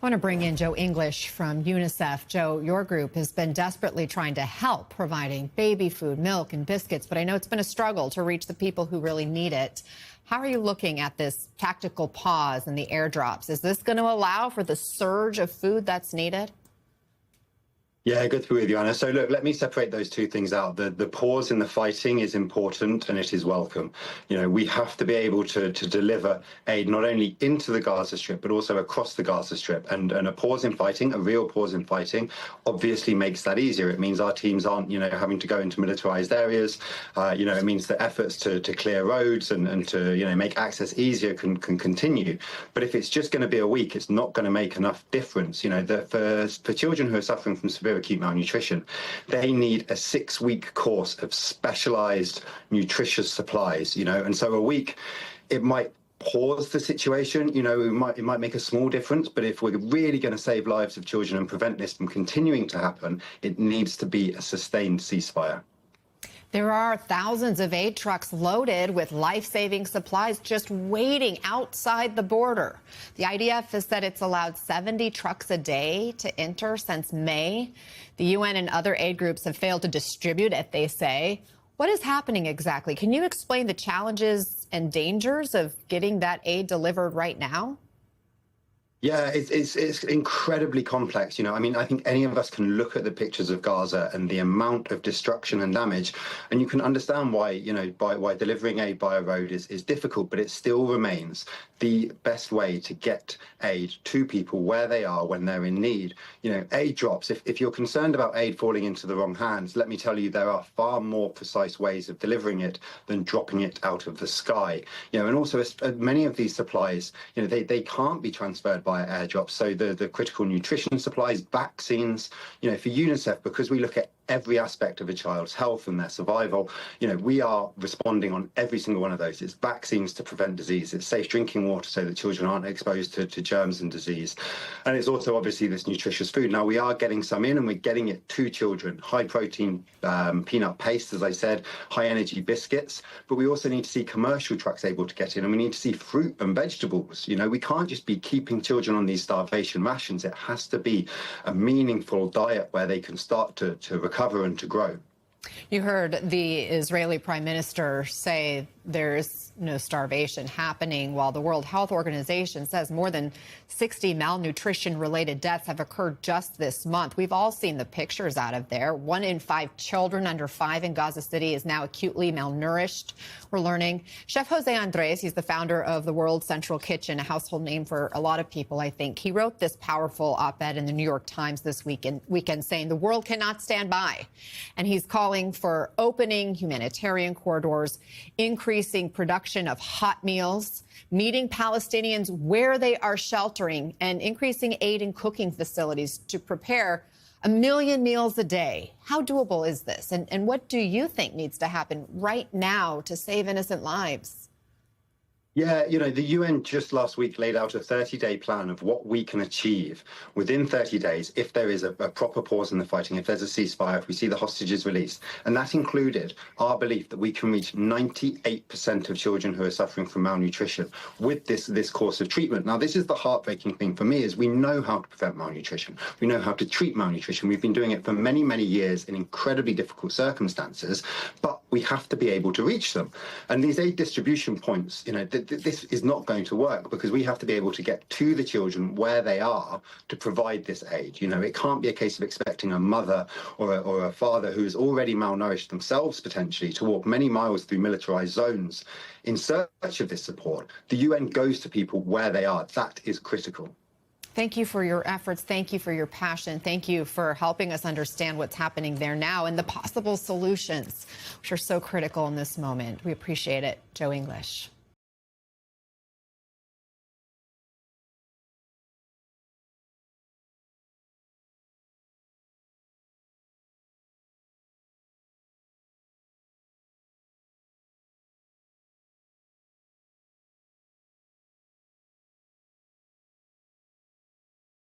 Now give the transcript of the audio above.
I want to bring in Joe English from UNICEF. Joe, your group has been desperately trying to help providing baby food, milk, and biscuits, but I know it's been a struggle to reach the people who really need it. How are you looking at this tactical pause and the airdrops? Is this going to allow for the surge of food that's needed? Yeah, good to be with you, Anna. So look, let me separate those two things out. The pause in the fighting is important and it is welcome. You know, we have to be able to deliver aid not only into the Gaza Strip, but also across the Gaza Strip. And a pause in fighting, a real pause in fighting, obviously makes that easier. It means our teams aren't, having to go into militarized areas. It means that efforts to clear roads and to, make access easier can continue. But if it's just going to be a week, it's not going to make enough difference. For children who are suffering from severe acute malnutrition, they need a 6-week course of specialized nutritious supplies, and so a week, it might pause the situation, it might make a small difference, but if we're really going to save lives of children and prevent this from continuing to happen, it needs to be a sustained ceasefire. There are thousands of aid trucks loaded with life-saving supplies just waiting outside the border. The IDF has said it's allowed 70 trucks a day to enter since May. The UN and other aid groups have failed to distribute it, they say. What is happening exactly? Can you explain the challenges and dangers of getting that aid delivered right now? Yeah, it's incredibly complex. I think any of us can look at the pictures of Gaza and the amount of destruction and damage, and you can understand why, why delivering aid by a road is difficult, but it still remains the best way to get aid to people where they are when they're in need. Aid drops. If you're concerned about aid falling into the wrong hands, let me tell you, there are far more precise ways of delivering it than dropping it out of the sky. And also many of these supplies, they can't be transferred by airdrops. So the critical nutrition supplies, vaccines, for UNICEF, because we look at every aspect of a child's health and their survival, we are responding on every single one of those. It's vaccines to prevent disease. It's safe drinking water so that children aren't exposed to germs and disease. And it's also obviously this nutritious food. Now, we are getting some in and we're getting it to children. High protein peanut paste, as I said, high energy biscuits. But we also need to see commercial trucks able to get in, and we need to see fruit and vegetables. We can't just be keeping children on these starvation rations. It has to be a meaningful diet where they can start to recover and to grow. You heard the Israeli Prime Minister say there's no starvation happening, while the World Health Organization says more than 60 malnutrition-related deaths have occurred just this month. We've all seen the pictures out of there. 1 in 5 children under 5 in Gaza City is now acutely malnourished, we're learning. Chef Jose Andres, he's the founder of the World Central Kitchen, a household name for a lot of people, I think. He wrote this powerful op-ed in the New York Times this weekend saying the world cannot stand by. And he's calling for opening humanitarian corridors, increasing production of hot meals, meeting Palestinians where they are sheltering, and increasing aid in cooking facilities to prepare 1 million meals a day. How doable is this? And what do you think needs to happen right now to save innocent lives? Yeah, the UN just last week laid out a 30-day plan of what we can achieve within 30 days if there is a proper pause in the fighting, if there's a ceasefire, if we see the hostages released. And that included our belief that we can reach 98% of children who are suffering from malnutrition with this course of treatment. Now, this is the heartbreaking thing for me, is we know how to prevent malnutrition. We know how to treat malnutrition. We've been doing it for many, many years in incredibly difficult circumstances, but we have to be able to reach them. And these aid distribution points, this is not going to work because we have to be able to get to the children where they are to provide this aid. It can't be a case of expecting a mother or a father who is already malnourished themselves potentially to walk many miles through militarized zones in search of this support. The UN goes to people where they are. That is critical. Thank you for your efforts. Thank you for your passion. Thank you for helping us understand what's happening there now and the possible solutions, which are so critical in this moment. We appreciate it. Joe English.